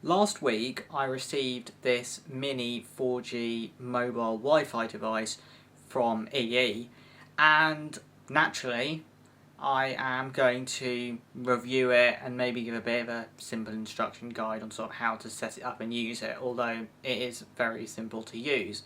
Last week I received this mini 4G mobile Wi-Fi device from EE, and naturally I am going to review it and maybe give a bit of a simple instruction guide on sort of how to set it up and use it, although it is very simple to use.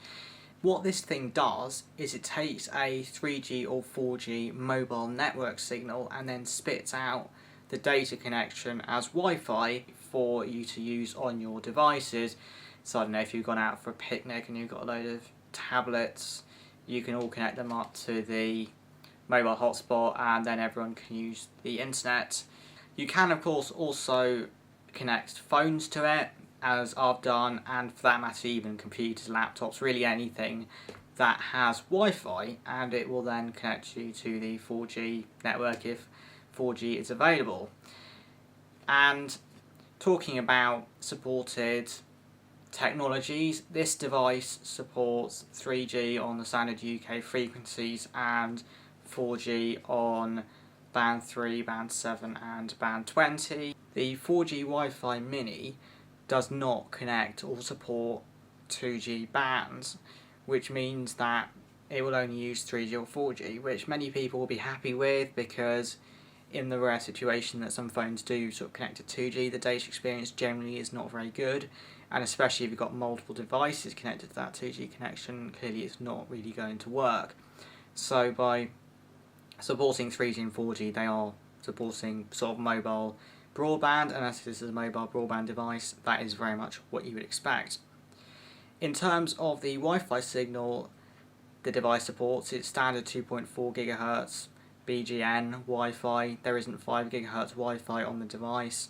What this thing does is it takes a 3G or 4G mobile network signal and then spits out the data connection as Wi-Fi for you to use on your devices. So I don't know, if you've gone out for a picnic and you've got a load of tablets, you can all connect them up to the mobile hotspot and then everyone can use the internet. You can of course also connect phones to it, as I've done, and for that matter even computers, laptops, really anything that has Wi-Fi, and it will then connect you to the 4G network if 4G is available. And talking about supported technologies, this device supports 3G on the standard UK frequencies and 4G on band 3, band 7 and band 20. The 4G Wi-Fi Mini does not connect or support 2G bands, which means that it will only use 3G or 4G, which many people will be happy with, because in the rare situation that some phones do sort of connect to 2G, the data experience generally is not very good, and especially if you've got multiple devices connected to that 2G connection, clearly it's not really going to work. So by supporting 3G and 4G, they are supporting sort of mobile broadband, and as this is a mobile broadband device, that is very much what you would expect. In terms of the Wi-Fi signal the device supports, it's standard 2.4 GHz BGN Wi-Fi. There isn't 5 GHz Wi-Fi on the device.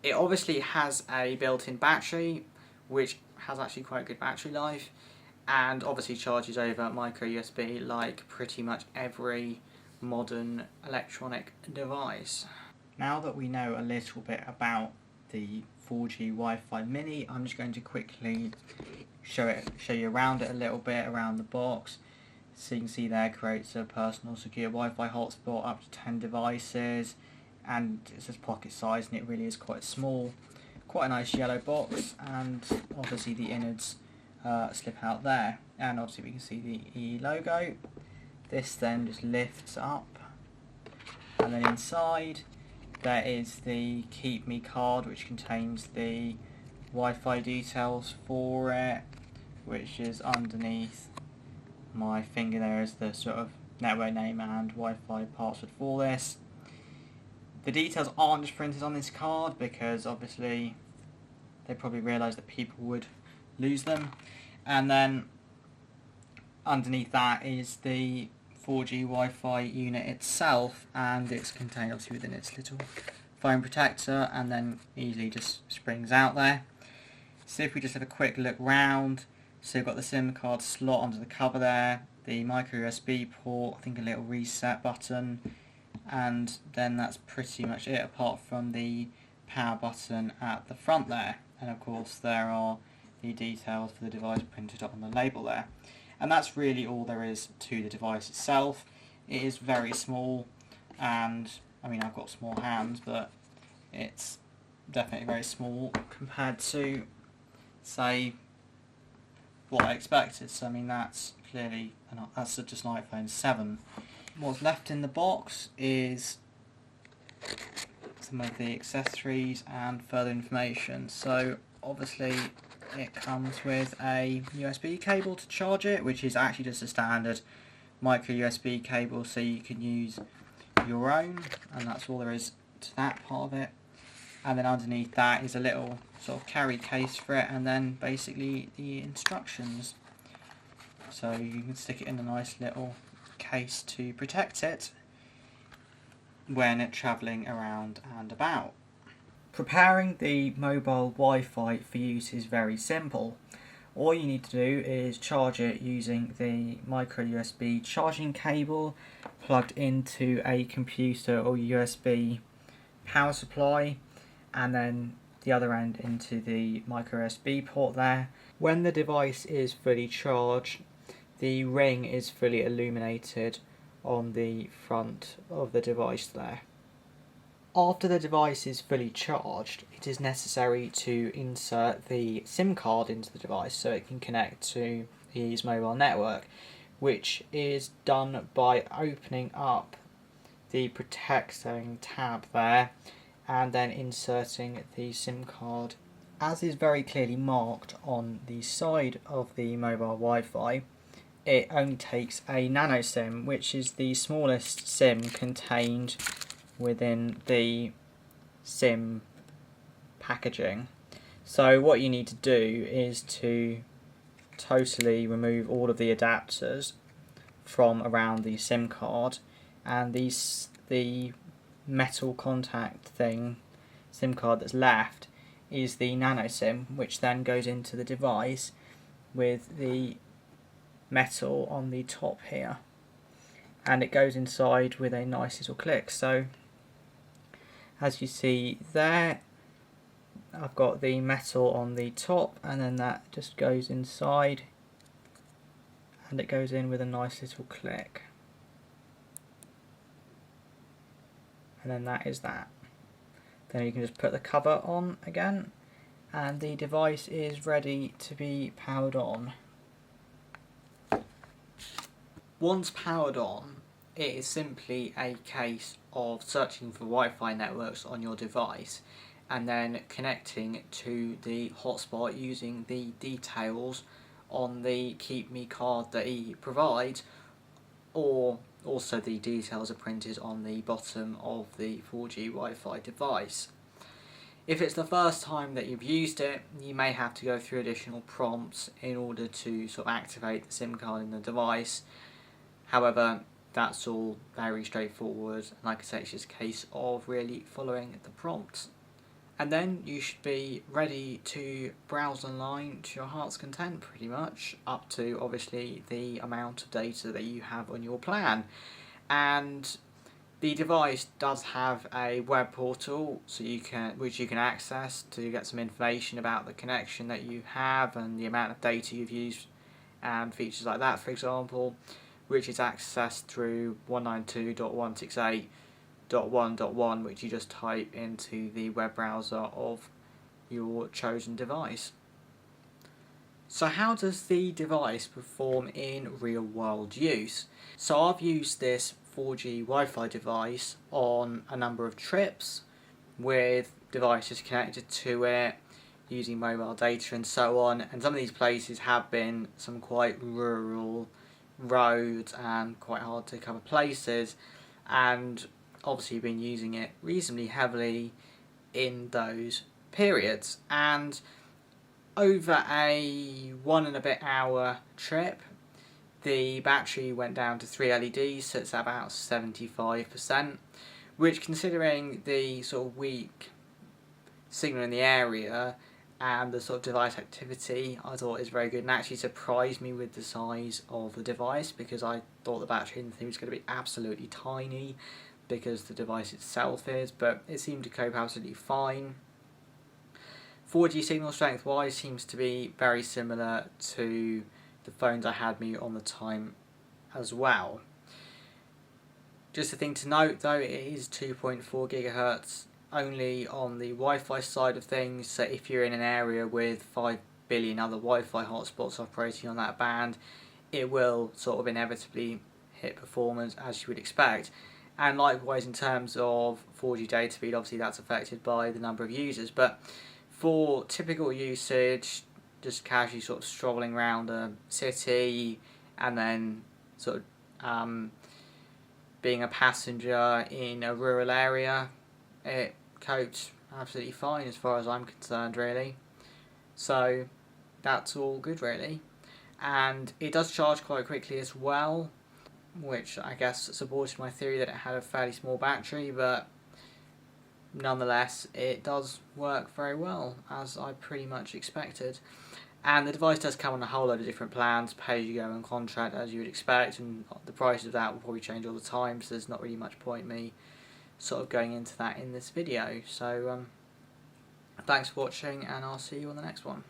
It obviously has a built-in battery, which has actually quite good battery life, and obviously charges over micro USB like pretty much every modern electronic device. Now that we know a little bit about the 4G Wi-Fi Mini, I'm just going to quickly show you around it a little bit, around the box. So you can see there, creates a personal secure Wi-Fi hotspot up to 10 devices, and it says pocket size, and it really is quite small. Quite a nice yellow box, and obviously the innards slip out there, and obviously we can see the EE logo. This then just lifts up, and then inside there is the Keep Me card, which contains the Wi-Fi details for it, which is underneath my finger. There is the sort of network name and Wi-Fi password for this. The details aren't just printed on this card, because obviously they probably realise that people would lose them. And then underneath that is the 4G Wi-Fi unit itself, and it's contained obviously within its little phone protector, and then easily just springs out there. So if we just have a quick look round, so we've got the SIM card slot under the cover there, the micro USB port, I think a little reset button, and then that's pretty much it, apart from the power button at the front there. And of course there are the details for the device printed up on the label there. And that's really all there is to the device itself. It is very small, and I mean, I've got small hands, but it's definitely very small compared to, say, what I expected. So I mean, that's clearly, that's just an iPhone 7. What's left in the box is some of the accessories and further information. So obviously it comes with a USB cable to charge it, which is actually just a standard micro USB cable, so you can use your own, and that's all there is to that part of it. And then underneath that is a little sort of carry case for it, and then basically the instructions. So you can stick it in a nice little case to protect it when travelling around and about. Preparing the mobile Wi-Fi for use is very simple. All you need to do is charge it using the micro USB charging cable plugged into a computer or USB power supply, and then the other end into the micro USB port there. When the device is fully charged, the ring is fully illuminated on the front of the device there. After the device is fully charged, it is necessary to insert the SIM card into the device so it can connect to EE's mobile network, which is done by opening up the protecting tab there and then inserting the SIM card as is very clearly marked on the side of the mobile Wi-Fi. It only takes a nano SIM, which is the smallest SIM contained within the SIM packaging. So what you need to do is to totally remove all of the adapters from around the SIM card, and the metal contact thing, SIM card that's left, is the nano SIM, which then goes into the device with the metal on the top here, and it goes inside with a nice little click. So as you see there, I've got the metal on the top, and then that just goes inside and it goes in with a nice little click, and then that is that. Then you can just put the cover on again and the device is ready to be powered on. Once powered on, it is simply a case of searching for Wi-Fi networks on your device and then connecting to the hotspot using the details on the Keep Me card that he provides, or also the details are printed on the bottom of the 4G Wi-Fi device. If it's the first time that you've used it, you may have to go through additional prompts in order to sort of activate the SIM card in the device. However, that's all very straightforward, and like I say, it's just a case of really following the prompts. And then you should be ready to browse online to your heart's content, pretty much, up to obviously the amount of data that you have on your plan. And the device does have a web portal which you can access to get some information about the connection that you have and the amount of data you've used and features like that, for example, which is accessed through 192.168.1.1, which you just type into the web browser of your chosen device. So how does the device perform in real world use? So I've used this 4G Wi-Fi device on a number of trips with devices connected to it, using mobile data and so on, and some of these places have been some quite rural roads and quite hard to cover places, and obviously been using it reasonably heavily in those periods. And over a 1 and a bit hour trip, the battery went down to 3 LEDs, so it's about 75%, which, considering the sort of weak signal in the area and the sort of device activity, I thought is very good, and actually surprised me with the size of the device, because I thought the battery in the thing was going to be absolutely tiny because the device itself is, but it seemed to cope absolutely fine. 4G signal strength wise seems to be very similar to the phones I had me on the time as well. Just a thing to note though, it is 2.4 GHz only on the Wi-Fi side of things, so if you're in an area with 5 billion other Wi-Fi hotspots operating on that band, it will sort of inevitably hit performance as you would expect. And likewise in terms of 4G data speed, obviously that's affected by the number of users, but for typical usage, just casually sort of strolling around a city and then sort of being a passenger in a rural area, it coped absolutely fine as far as I'm concerned, really. So that's all good, really. And it does charge quite quickly as well, which I guess supported my theory that it had a fairly small battery, but nonetheless it does work very well, as I pretty much expected. And the device does come on a whole load of different plans, pay as you go and contract, as you would expect, and the price of that will probably change all the time, so there's not really much point me sort of going into that in this video. So thanks for watching, and I'll see you on the next one.